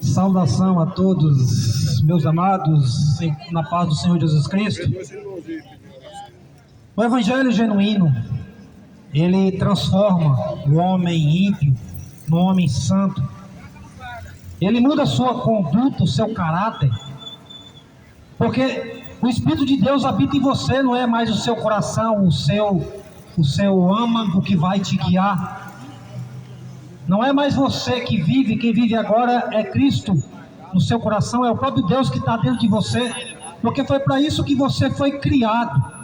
Saudação a todos, meus amados, na paz do Senhor Jesus Cristo. O Evangelho genuíno, ele transforma o homem ímpio no homem santo. Ele muda a sua conduta, o seu caráter, porque o Espírito de Deus habita em você, não é mais o seu coração, o seu âmago que vai te guiar. Não é mais você que vive, quem vive agora é Cristo no seu coração, é o próprio Deus que está dentro de você, porque foi para isso que você foi criado,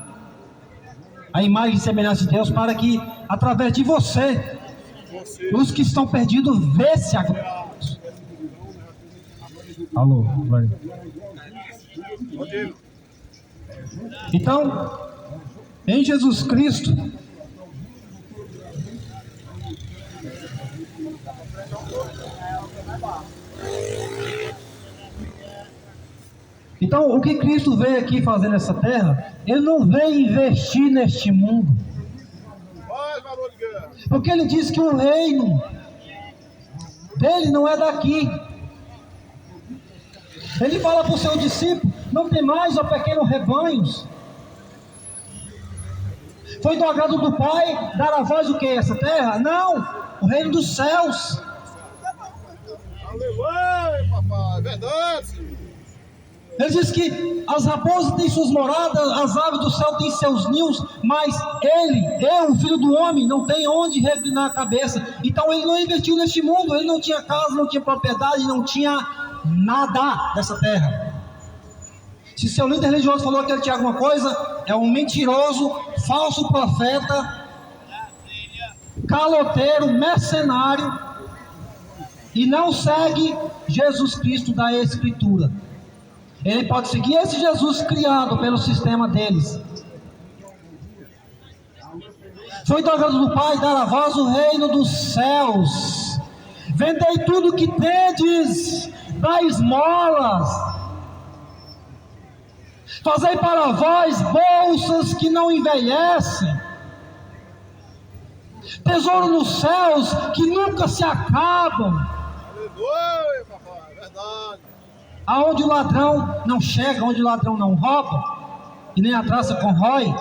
a imagem e semelhança de Deus, para que através de você, os que estão perdidos vê-se a glória. Alô, vai. Então, em Jesus Cristo, o que Cristo veio aqui fazer nessa terra, Ele não veio investir neste mundo, porque Ele disse que o reino dele não é daqui. Ele fala para o seu discípulo: não tem mais, ó pequenos rebanhos. Foi do agrado do Pai dar a vós o que? Essa terra? Não, o reino dos céus. Aleluia, papai, verdade. Ele diz que as raposas têm suas moradas, as aves do céu têm seus ninhos, mas eu, o Filho do Homem, não tem onde reclinar a cabeça. Então ele não investiu neste mundo, ele não tinha casa, não tinha propriedade, não tinha nada dessa terra. Se seu líder religioso falou que ele tinha alguma coisa, é um mentiroso, falso profeta, caloteiro, mercenário, e não segue Jesus Cristo da Escritura. Ele pode seguir esse Jesus criado pelo sistema deles. Foi do agrado do Pai dar a vós o reino dos céus. Vendei tudo que tendes, dai esmolas. Fazei para vós bolsas que não envelhecem, tesouro nos céus que nunca se acabam. Aleluia, papai, verdade. Aonde o ladrão não chega, onde o ladrão não rouba, e nem a traça corrói.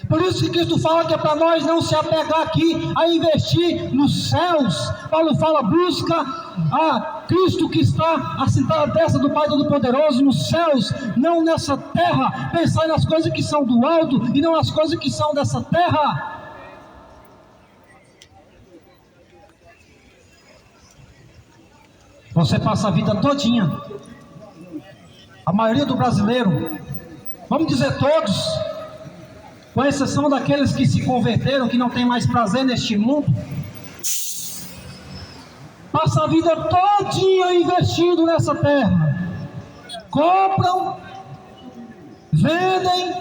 Por isso que Cristo fala que é para nós não se apegar aqui a investir nos céus. Paulo fala: busca a Cristo que está assentado à destra do Pai Todo-Poderoso nos céus, não nessa terra. Pensar nas coisas que são do alto e não nas coisas que são dessa terra. Você passa a vida todinha, a maioria do brasileiro, vamos dizer todos, com exceção daqueles que se converteram, que não tem mais prazer neste mundo, passa a vida todinha investindo nessa terra. Compram, vendem,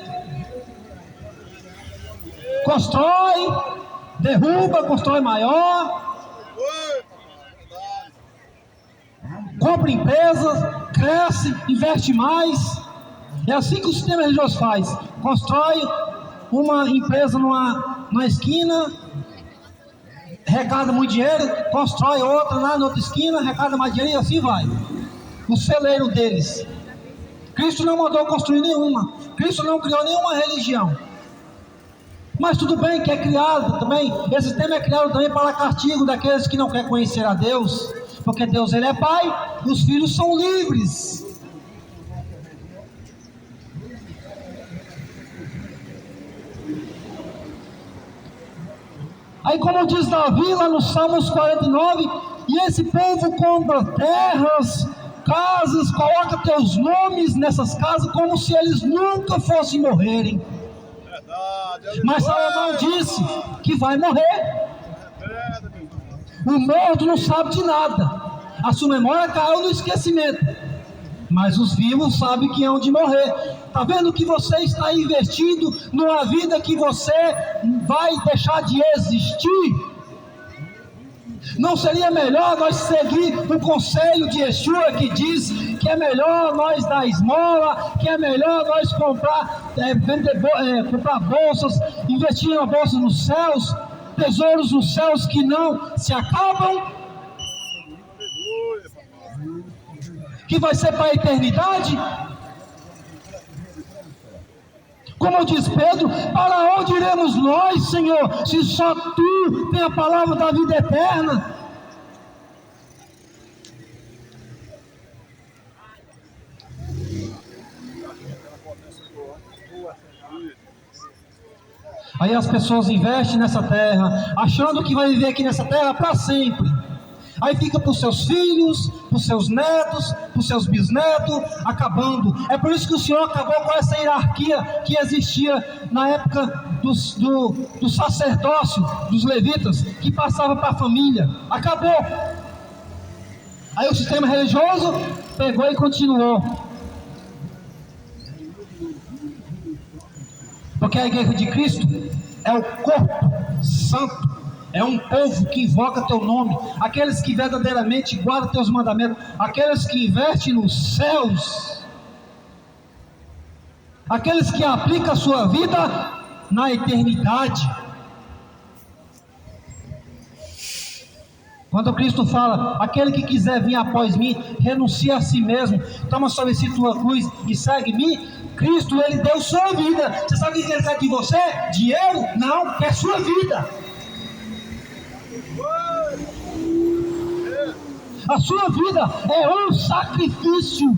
constrói, derruba, constrói maior, compra empresas, cresce, investe mais. É assim que o sistema religioso faz: constrói uma empresa numa esquina, arrecada muito dinheiro, constrói outra lá na outra esquina, arrecada mais dinheiro, e assim vai. O celeiro deles. Cristo não mandou construir nenhuma, Cristo não criou nenhuma religião. Mas tudo bem que é criado também, esse sistema é criado também para castigo daqueles que não querem conhecer a Deus, porque Deus, Ele é Pai, e os filhos são livres. Aí, como diz Davi lá no Salmos 49, e esse povo compra terras, casas, coloca teus nomes nessas casas como se eles nunca fossem morrerem. Mas Salomão disse que vai morrer. O morto não sabe de nada, a sua memória caiu no esquecimento, mas os vivos sabem que hão de morrer. Está vendo que você está investindo numa vida que você vai deixar de existir? Não seria melhor nós seguir o conselho de Yeshua, que diz que é melhor nós dar esmola, que é melhor nós comprar bolsas, investir em bolsas nos céus, tesouros nos céus que não se acabam, Aleluia, papai. que vai ser para a eternidade. Como diz Pedro, para onde iremos nós, Senhor, se só Tu tem a palavra da vida eterna? Aí as pessoas investem nessa terra, achando que vai viver aqui nessa terra para sempre. Aí fica para os seus filhos, para os seus netos, para os seus bisnetos, acabando. É por isso que o Senhor acabou com essa hierarquia que existia na época do sacerdócio, dos levitas, que passava para a família. Acabou. Aí o sistema religioso pegou e continuou. Porque a igreja de Cristo é o corpo santo. É um povo que invoca teu nome, aqueles que verdadeiramente guardam teus mandamentos, aqueles que investem nos céus, aqueles que aplicam a sua vida na eternidade. Quando Cristo fala, aquele que quiser vir após mim, renuncia a si mesmo, toma sobre si tua cruz e segue-me. Cristo, Ele deu sua vida. Você sabe o que Ele quer de você? Dinheiro? Não, quer sua vida. A sua vida é um sacrifício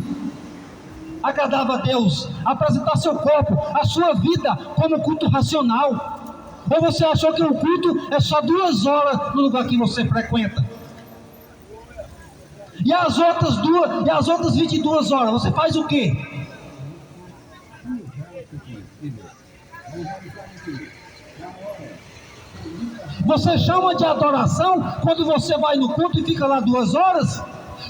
agradável a Deus. Apresentar seu corpo, a sua vida como culto racional. Ou você achou que o culto é só 2 horas no lugar que você frequenta? E as outras 22 horas, você faz o quê? Você chama de adoração quando você vai no culto e fica lá 2 horas?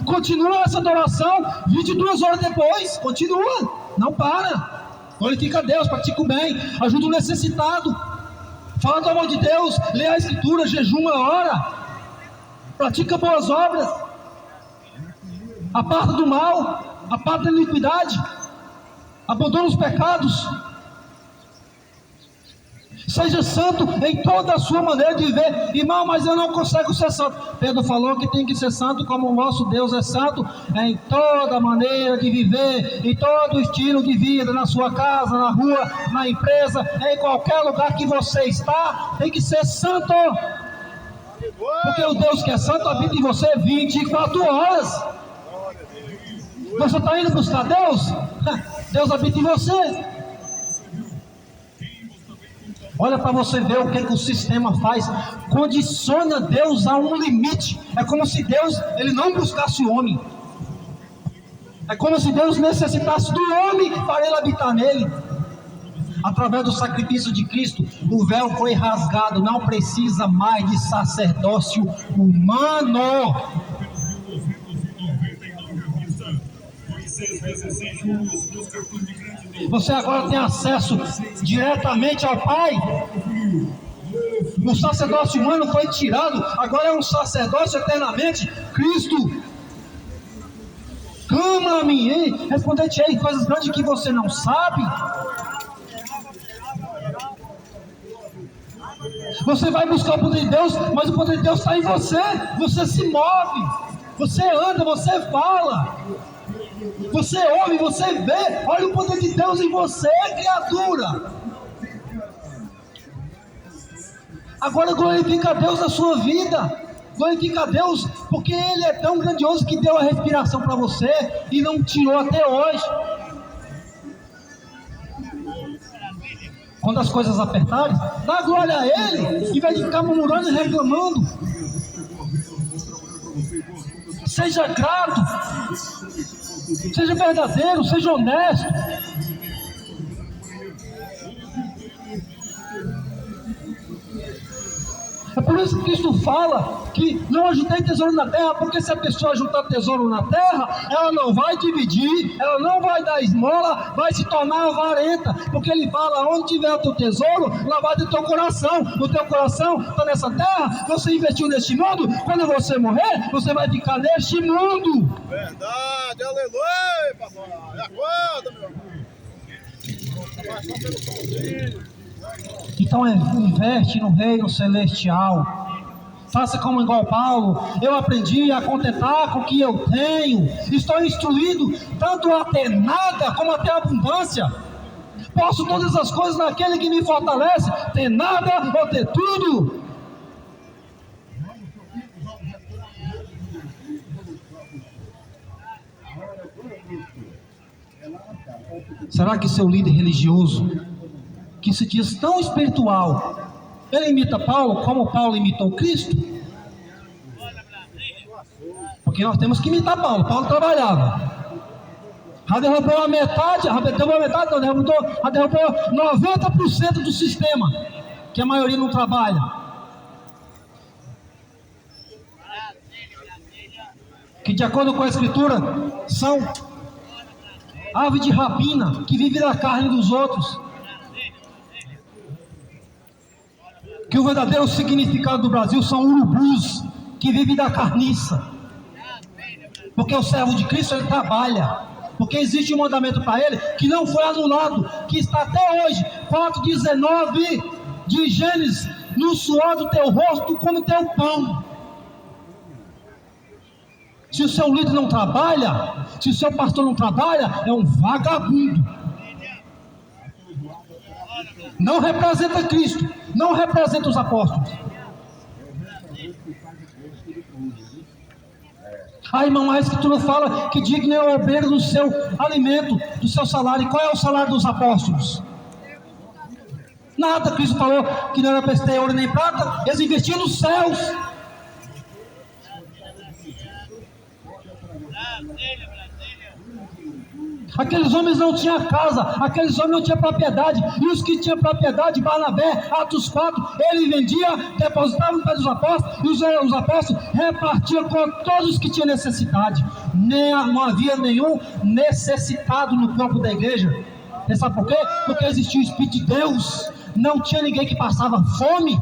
Continua essa adoração 22 horas depois. Continua, não para. Glorifica a Deus, pratica o bem, ajuda o necessitado, fala do amor de Deus, lê a Escritura, jejuma, ora, pratica boas obras, aparta do mal, aparta da iniquidade, abandona os pecados. Seja santo em toda a sua maneira de viver. Irmão, mas eu não consigo ser santo. Pedro falou que tem que ser santo como o nosso Deus é santo, em toda maneira de viver, em todo estilo de vida, na sua casa, na rua, na empresa, em qualquer lugar que você está, tem que ser santo. Porque o Deus que é santo habita em você 24 horas. Você está indo buscar Deus? Deus habita em você. Olha para você ver o que o sistema faz. Condiciona Deus a um limite. É como se Deus ele não buscasse o homem. É como se Deus necessitasse do homem para ele habitar nele. Através do sacrifício de Cristo, o véu foi rasgado. Não precisa mais de sacerdócio humano. Você agora tem acesso diretamente ao Pai. O sacerdócio humano foi tirado, agora é um sacerdócio eternamente Cristo. Clama a mim, hein? Responder-te-ei coisas grandes que você não sabe. Você vai buscar o poder de Deus, mas o poder de Deus está em você. Você se move, você anda, você fala, você ouve, você vê. Olha o poder de Deus em você, criatura. Agora glorifica a Deus na sua vida. Glorifica a Deus, porque Ele é tão grandioso que deu a respiração para você e não tirou até hoje. Quando as coisas apertarem, dá glória a Ele, em vez de ficar murmurando e reclamando. Seja grato, seja verdadeiro, seja honesto. É por isso que Cristo fala que não ajuntei tesouro na terra, porque se a pessoa juntar tesouro na terra, ela não vai dividir, ela não vai dar esmola, vai se tornar avarenta, porque Ele fala, onde tiver o teu tesouro, lá vai do teu coração. O teu coração está nessa terra, você investiu neste mundo, quando você morrer, você vai ficar neste mundo. Verdade, aleluia, papai. Acorda, meu irmão. Vai só pelo somzinho. Então investe no reino celestial. Faça como igual Paulo. Eu aprendi a contentar com o que eu tenho. Estou instruído tanto a ter nada como a ter abundância. Posso todas as coisas naquele que me fortalece. Ter nada ou ter tudo. Será que seu líder religioso, que se diz tão espiritual, ele imita Paulo como Paulo imitou Cristo? Porque nós temos que imitar Paulo. Paulo trabalhava. Já derrubou a metade, já derrubou 90% do sistema, que a maioria não trabalha. Que de acordo com a Escritura, são ave de rapina, que vive da carne dos outros. Que o verdadeiro significado do Brasil são urubus, que vivem da carniça. Porque o servo de Cristo, ele trabalha. Porque existe um mandamento para ele, que não foi anulado, que está até hoje, 4:19 de Gênesis: no suor do teu rosto come teu pão. Se o seu líder não trabalha, se o seu pastor não trabalha, é um vagabundo. Não representa Cristo, não representa os apóstolos. A irmã, a Escritura fala que digno é o obreiro do seu alimento, do seu salário. E qual é o salário dos apóstolos? Nada. Cristo falou que não era para ter ouro nem prata, eles investiam nos céus. Aqueles homens não tinham casa, aqueles homens não tinham propriedade, e os que tinham propriedade, Barnabé, Atos 4, ele vendia, depositava no pé dos apóstolos, e os apóstolos repartiam com todos os que tinham necessidade. Não havia nenhum necessitado no corpo da igreja. Você sabe por quê? Porque existia o Espírito de Deus, não tinha ninguém que passava fome.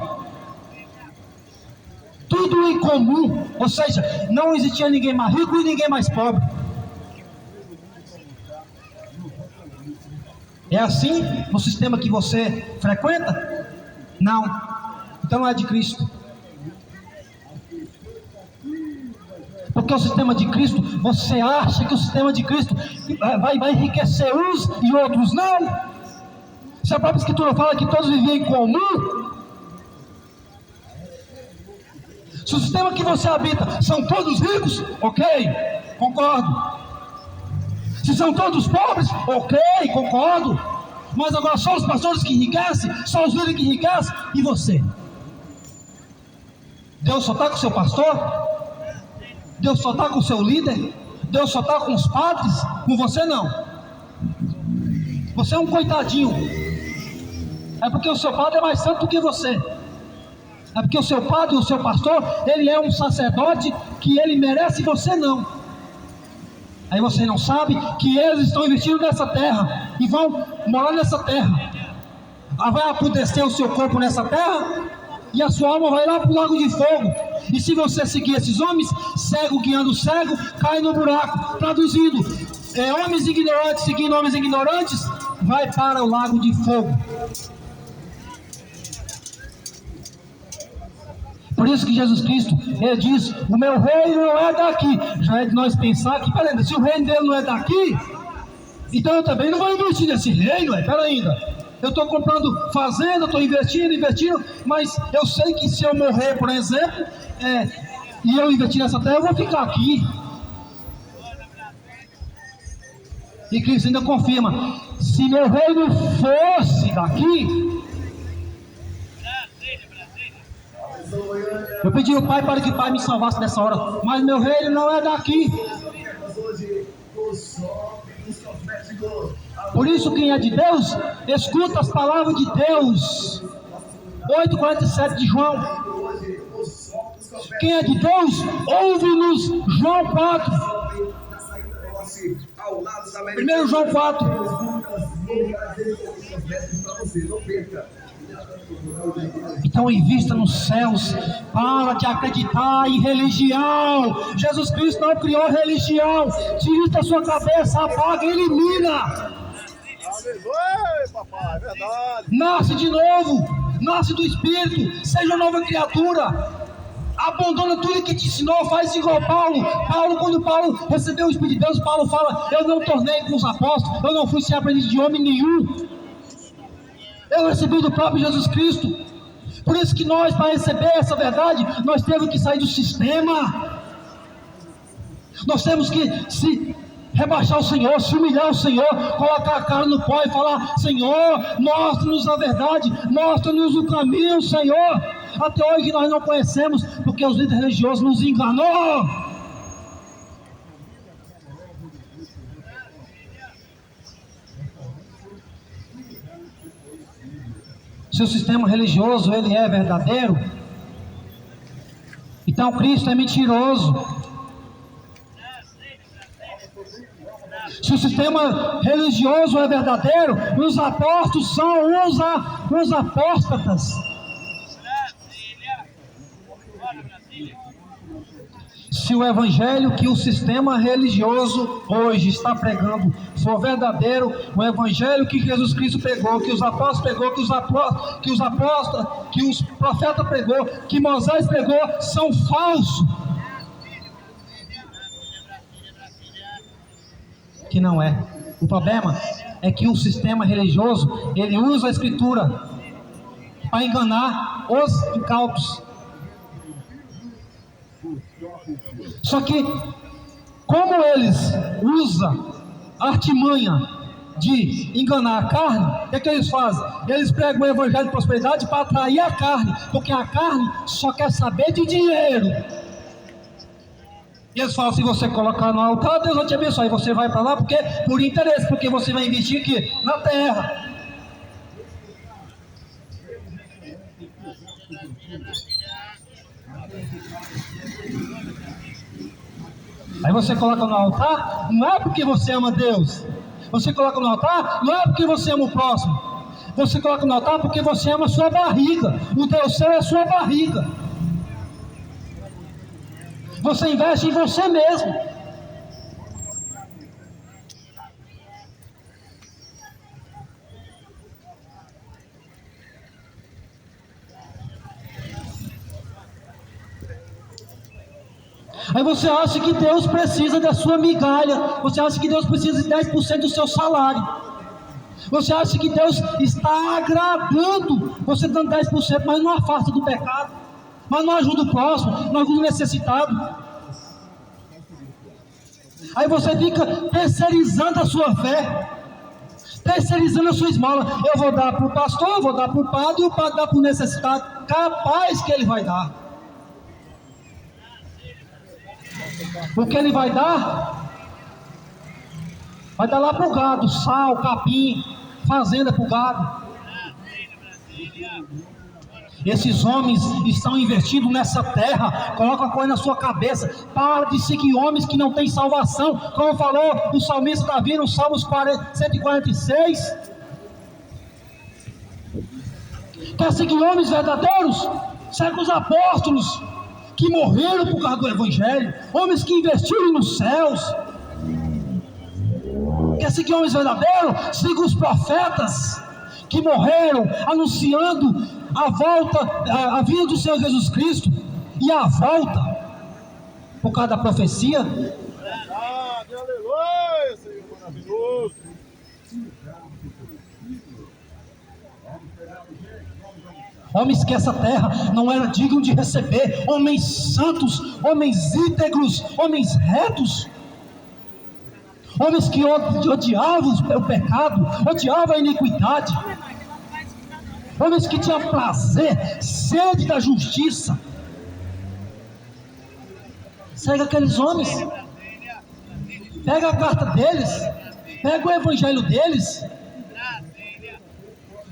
Tudo em comum, ou seja, não existia ninguém mais rico e ninguém mais pobre. É assim no sistema que você frequenta? Não. Então não é de Cristo. Porque o sistema de Cristo, você acha que o sistema de Cristo vai enriquecer uns e outros não? Se a própria Escritura fala que todos viviam em comum. Se o sistema que você habita são todos ricos, ok, concordo. Se são todos pobres, ok, concordo. Mas agora só os pastores que enriquecem, só os líderes que enriquecem, e você? Deus só está com o seu pastor? Deus só está com o seu líder? Deus só está com os padres? Com você não. Você é um coitadinho. É porque o seu padre é mais santo do que você. É porque o seu padre, o seu pastor, ele é um sacerdote que ele merece e você não. Aí você não sabe que eles estão investindo nessa terra e vão morar nessa terra. Vai apodrecer o seu corpo nessa terra e a sua alma vai lá para o lago de fogo. E se você seguir esses homens, cego guiando cego, cai no buraco. Traduzindo, homens ignorantes seguindo homens ignorantes, vai para o lago de fogo. Por isso que Jesus Cristo, ele diz: o meu reino não é daqui. Já é de nós pensar que, peraí, se o reino dele não é daqui, então eu também não vou investir nesse reino, peraí ainda. Eu estou comprando fazenda, estou investindo, mas eu sei que se eu morrer, por exemplo, e eu investir nessa terra, eu vou ficar aqui. E Cristo ainda confirma: se meu reino fosse daqui. Eu pedi ao Pai para que o Pai me salvasse nessa hora, mas meu reino não é daqui. Por isso, quem é de Deus, escuta as palavras de Deus. 8,47 de João. Quem é de Deus, ouve-nos. João 4. 1 João 4. Então invista nos céus. Para de acreditar em religião. Jesus Cristo não criou religião. Tira da sua cabeça, apaga e elimina. Aleluia, papai, é verdade. Nasce de novo, nasce do Espírito, seja uma nova criatura. Abandona tudo que te ensinou, faz igual Paulo. Quando Paulo recebeu o Espírito de Deus, Paulo fala: eu não tornei com os apóstolos, eu não fui ser aprendiz de homem nenhum. Eu recebi do próprio Jesus Cristo. Por isso que nós, para receber essa verdade, nós temos que sair do sistema. Nós temos que se rebaixar o Senhor, se humilhar o Senhor, colocar a cara no pó e falar: Senhor, mostra-nos a verdade, mostra-nos o caminho, Senhor. Até hoje nós não conhecemos, porque os líderes religiosos nos enganou. Se o sistema religioso ele é verdadeiro, então Cristo é mentiroso. Se o sistema religioso é verdadeiro, os apóstolos são os apóstatas. Se o evangelho que o sistema religioso hoje está pregando for verdadeiro, o evangelho que Jesus Cristo pregou, que os apóstolos pregou, que os profetas pregou, que Moisés pregou, são falsos. Que não é. O problema é que o sistema religioso, ele usa a escritura para enganar os incautos. Só que, como eles usam a artimanha de enganar a carne, o que eles fazem? Eles pregam o evangelho de prosperidade para atrair a carne, porque a carne só quer saber de dinheiro. E eles falam: se você colocar no altar, Deus vai te abençoar. E você vai para lá porque, por interesse, porque você vai investir aqui na terra. Aí você coloca no altar, não é porque você ama Deus. Você coloca no altar, não é porque você ama o próximo. Você coloca no altar porque você ama a sua barriga. O Deus seu é a sua barriga. Você investe em você mesmo. Aí você acha que Deus precisa da sua migalha. Você acha que Deus precisa de 10% do seu salário. Você acha que Deus está agradando você dando 10%, mas não afasta do pecado, mas não ajuda o próximo, não ajuda o necessitado. Aí você fica terceirizando a sua fé, terceirizando a sua esmola. Eu vou dar para o pastor, eu vou dar para o padre, e o padre dá para o necessitado. Capaz que ele vai dar. O que ele vai dar? Vai dar lá para o gado, sal, capim, fazenda para o gado. Esses homens estão investindo nessa terra. Coloca a coisa na sua cabeça. Para de seguir homens que não têm salvação, como falou o salmista Davi no Salmos 146. Quer seguir homens verdadeiros? Segue os apóstolos que morreram por causa do evangelho, homens que investiram nos céus. Quer seguir homens verdadeiros? Siga os profetas que morreram anunciando a vinda do Senhor Jesus Cristo e a volta por causa da profecia. Aleluia, Senhor maravilhoso. Homens que essa terra não era digna de receber, homens santos, homens íntegros, homens retos, homens que odiavam o pecado, odiavam a iniquidade, homens que tinham prazer, sede da justiça. Segue aqueles homens, pega a carta deles, pega o evangelho deles,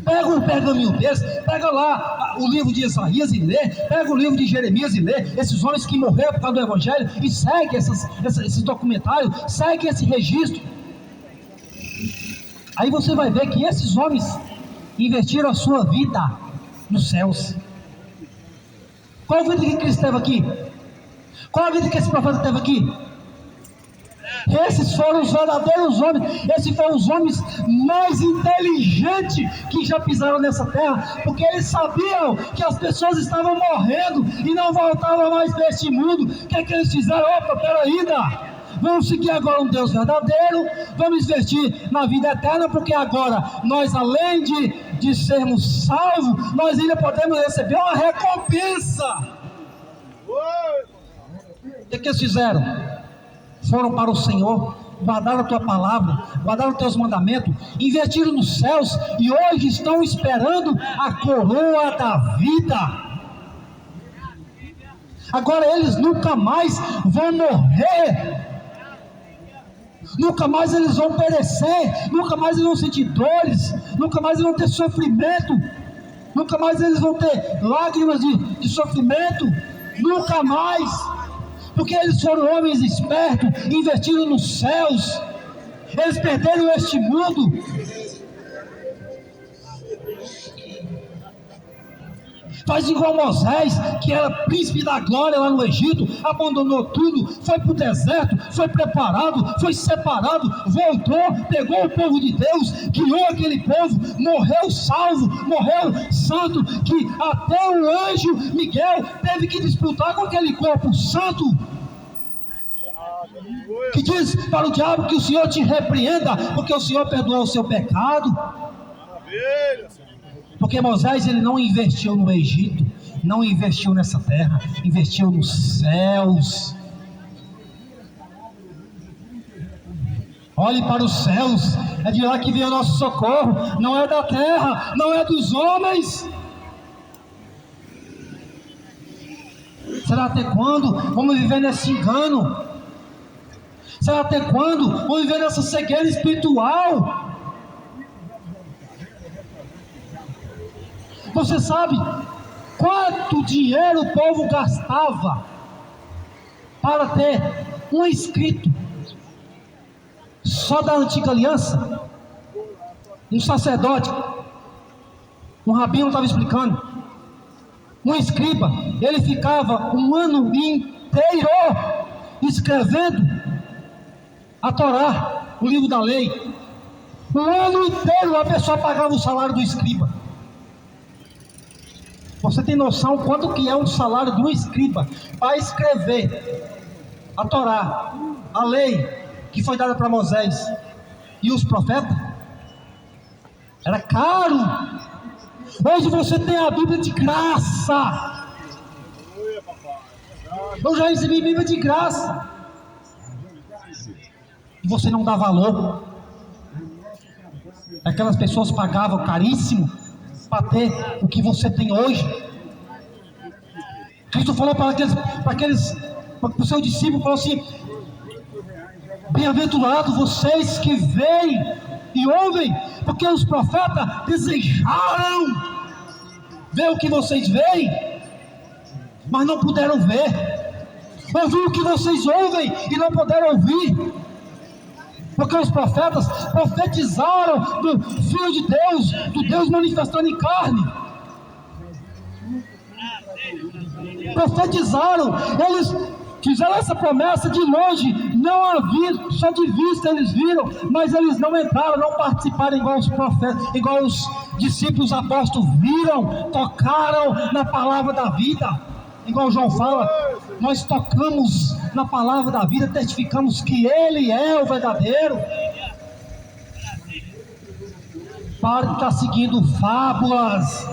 pega o pergaminho deles, pega lá o livro de Isaías e lê, pega o livro de Jeremias e lê, esses homens que morreram por causa do evangelho, e segue esses documentários, segue esse registro. Aí você vai ver que esses homens investiram a sua vida nos céus. Qual a vida que Cristo teve aqui? Qual a vida que esse profeta teve aqui? Esses foram os verdadeiros homens. Esses foram os homens mais inteligentes que já pisaram nessa terra, porque eles sabiam que as pessoas estavam morrendo e não voltavam mais para este mundo. O que é que eles fizeram? Opa, peraí, vamos seguir agora um Deus verdadeiro, vamos investir na vida eterna, porque agora nós, além de sermos salvos, nós ainda podemos receber uma recompensa. O que eles fizeram? Foram para o Senhor, guardaram a tua palavra, guardaram os teus mandamentos, investiram nos céus e hoje estão esperando a coroa da vida. Agora eles nunca mais vão morrer, nunca mais eles vão perecer, nunca mais eles vão sentir dores, nunca mais eles vão ter sofrimento, nunca mais eles vão ter lágrimas de sofrimento, nunca mais, porque eles foram homens espertos, investiram nos céus, eles perderam este mundo. Faz igual Moisés, que era príncipe da glória lá no Egito, abandonou tudo, foi para o deserto, foi preparado, foi separado, voltou, pegou o povo de Deus, guiou aquele povo, morreu salvo, morreu santo, que até o anjo Miguel teve que disputar com aquele corpo santo, que diz para o diabo que o Senhor te repreenda, porque o Senhor perdoou o seu pecado. Maravilha, Senhor. Porque Moisés, ele não investiu no Egito, não investiu nessa terra, investiu nos céus. Olhe para os céus, é de lá que vem o nosso socorro, não é da terra, não é dos homens. Será até quando vamos viver nesse engano? Será até quando vamos viver nessa cegueira espiritual? Você sabe quanto dinheiro o povo gastava para ter um escrito só da antiga aliança? Um sacerdote, um rabino estava explicando, um escriba, ele ficava um ano inteiro escrevendo a Torá, o livro da lei. Um ano inteiro a pessoa pagava o salário do escriba. Você tem noção quanto que é um salário de um escriba para escrever a Torá, a lei que foi dada para Moisés e os profetas? Era caro. Hoje você tem a Bíblia de graça. Eu já recebi Bíblia de graça e você não dá valor. Aquelas pessoas pagavam caríssimo para ter o que você tem hoje. Cristo falou para o seu discípulo, falou assim: bem-aventurados vocês que veem e ouvem, porque os profetas desejaram ver o que vocês veem, mas não puderam ver, ouvir o que vocês ouvem e não puderam ouvir. Porque os profetas profetizaram do Filho de Deus, do Deus manifestando em carne. Profetizaram, eles fizeram essa promessa de longe, não havia, só de vista eles viram, mas eles não entraram, não participaram igual os profetas, igual os discípulos apóstolos viram, tocaram na palavra da vida. Igual João fala, nós tocamos na palavra da vida, testificamos que Ele é o verdadeiro. Para de estar seguindo fábulas,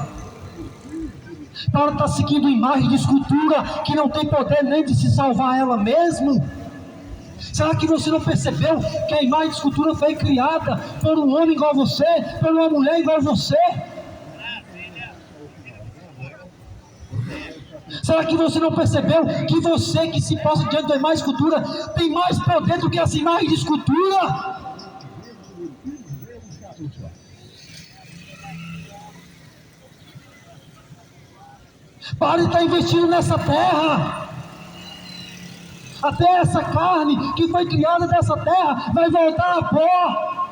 para de estar seguindo imagem de escultura que não tem poder nem de se salvar ela mesma. Será que você não percebeu que a imagem de escultura foi criada por um homem igual a você, por uma mulher igual a você? Será que você não percebeu que você que se posta diante da imagem de escultura tem mais poder do que essa imagem de escultura? Pare de estar investindo nessa terra. Até essa carne que foi criada dessa terra vai voltar a pó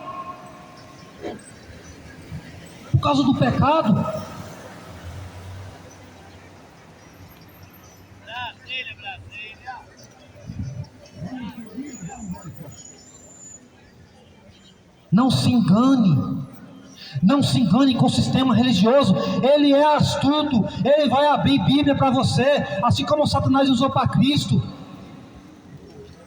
por causa do pecado. Não se engane. Não se engane com o sistema religioso. Ele é astuto. Ele vai abrir Bíblia para você, assim como Satanás usou para Cristo.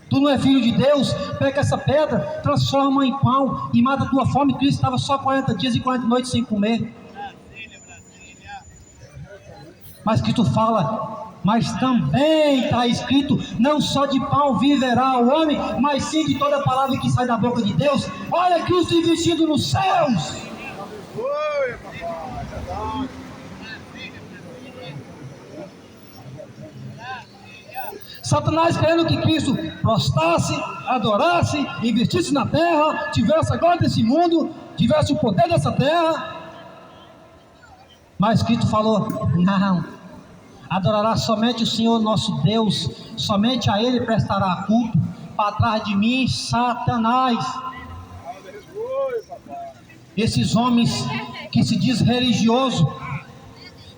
Tu não é filho de Deus? Pega essa pedra, transforma em pão e mata a tua fome. Cristo estava só 40 dias e 40 noites sem comer. Mas Cristo fala, mas também está escrito, não só de pão viverá o homem, mas sim de toda palavra que sai da boca de Deus. Olha Cristo investido nos céus. Oi, papai, verdade. Satanás querendo que Cristo prostrasse, adorasse, investisse na terra, tivesse a glória desse mundo, tivesse o poder dessa terra. Mas Cristo falou, não, adorará somente o Senhor nosso Deus, somente a Ele prestará culto. Para trás de mim, Satanás. Oi, papai. Esses homens que se diz religioso,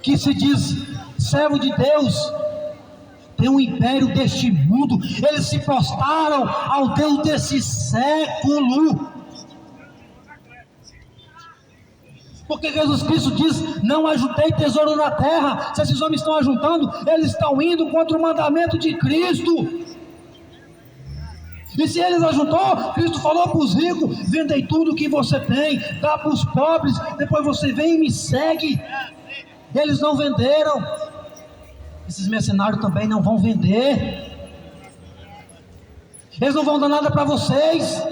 que se diz servo de Deus, tem um império deste mundo. Eles se prostraram ao Deus desse século. Porque Jesus Cristo diz, não ajuntei tesouro na terra. Se esses homens estão ajuntando, eles estão indo contra o mandamento de Cristo. E se eles ajuntou, Cristo falou para os ricos, vendei tudo que você tem, dá para os pobres, depois você vem e me segue. Eles não venderam. Esses mercenários também não vão vender. Eles não vão dar nada para vocês.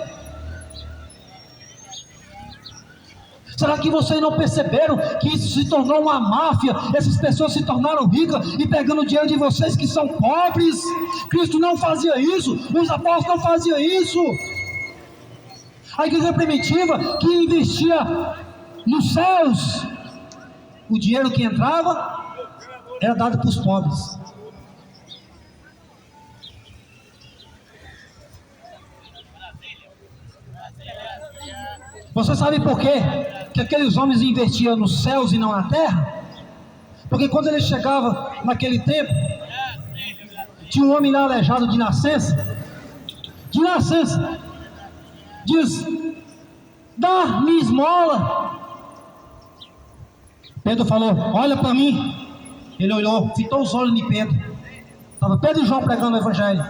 Será que vocês não perceberam que isso se tornou uma máfia? Essas pessoas se tornaram ricas e pegando o dinheiro de vocês que são pobres. Cristo não fazia isso, os apóstolos não faziam isso. A igreja primitiva que investia nos céus, o dinheiro que entrava era dado para os pobres. Você sabe por quê que aqueles homens investiam nos céus e não na terra? Porque quando ele chegava naquele tempo, tinha um homem lá aleijado de nascença. Diz, dá-me esmola. Pedro falou, olha para mim. Ele olhou, fitou os olhos de Pedro. Estava Pedro e João pregando o evangelho.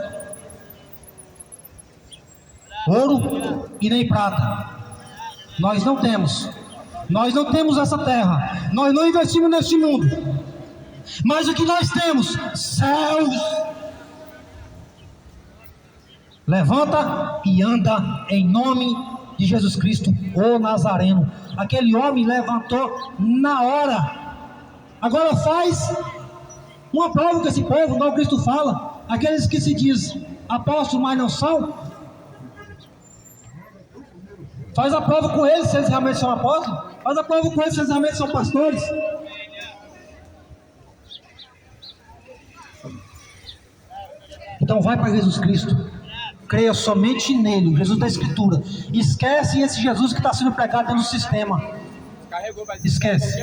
Ouro e nem prata nós não temos. Nós não temos essa terra. Nós não investimos neste mundo. Mas o que nós temos? Céus. Levanta e anda em nome de Jesus Cristo, o Nazareno. Aquele homem levantou na hora. Agora faz uma prova com esse povo, não, Cristo fala. Aqueles que se diz apóstolos, mas não são. Faz a prova com eles, se eles realmente são apóstolos. Faz a prova com eles, se eles realmente são pastores. Então vai para Jesus Cristo. Creia somente nele, Jesus da Escritura. Esquece esse Jesus que está sendo pregado dentro do sistema. Esquece.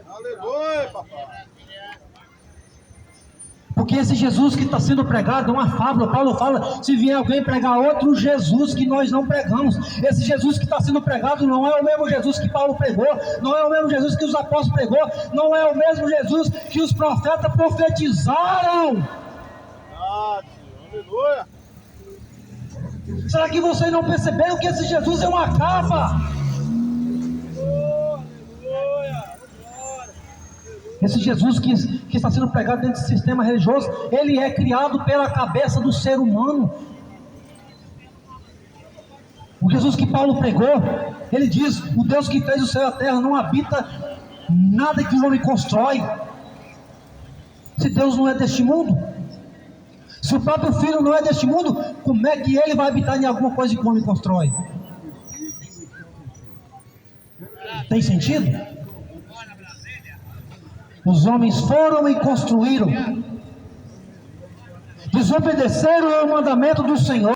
Aleluia, papai. Porque esse Jesus que está sendo pregado é uma fábula. Paulo fala, se vier alguém pregar outro Jesus que nós não pregamos. Esse Jesus que está sendo pregado não é o mesmo Jesus que Paulo pregou, não é o mesmo Jesus que os apóstolos pregou, não é o mesmo Jesus que os profetas profetizaram. Aleluia. Será que vocês não perceberam que esse Jesus é uma capa? Esse Jesus que está sendo pregado dentro desse sistema religioso, ele é criado pela cabeça do ser humano. O Jesus que Paulo pregou, ele diz, o Deus que fez o céu e a terra não habita nada que o homem constrói. Se Deus não é deste mundo, se o próprio Filho não é deste mundo, como é que ele vai habitar em alguma coisa que o homem constrói? Tem sentido? Os homens foram e construíram, desobedeceram ao mandamento do Senhor.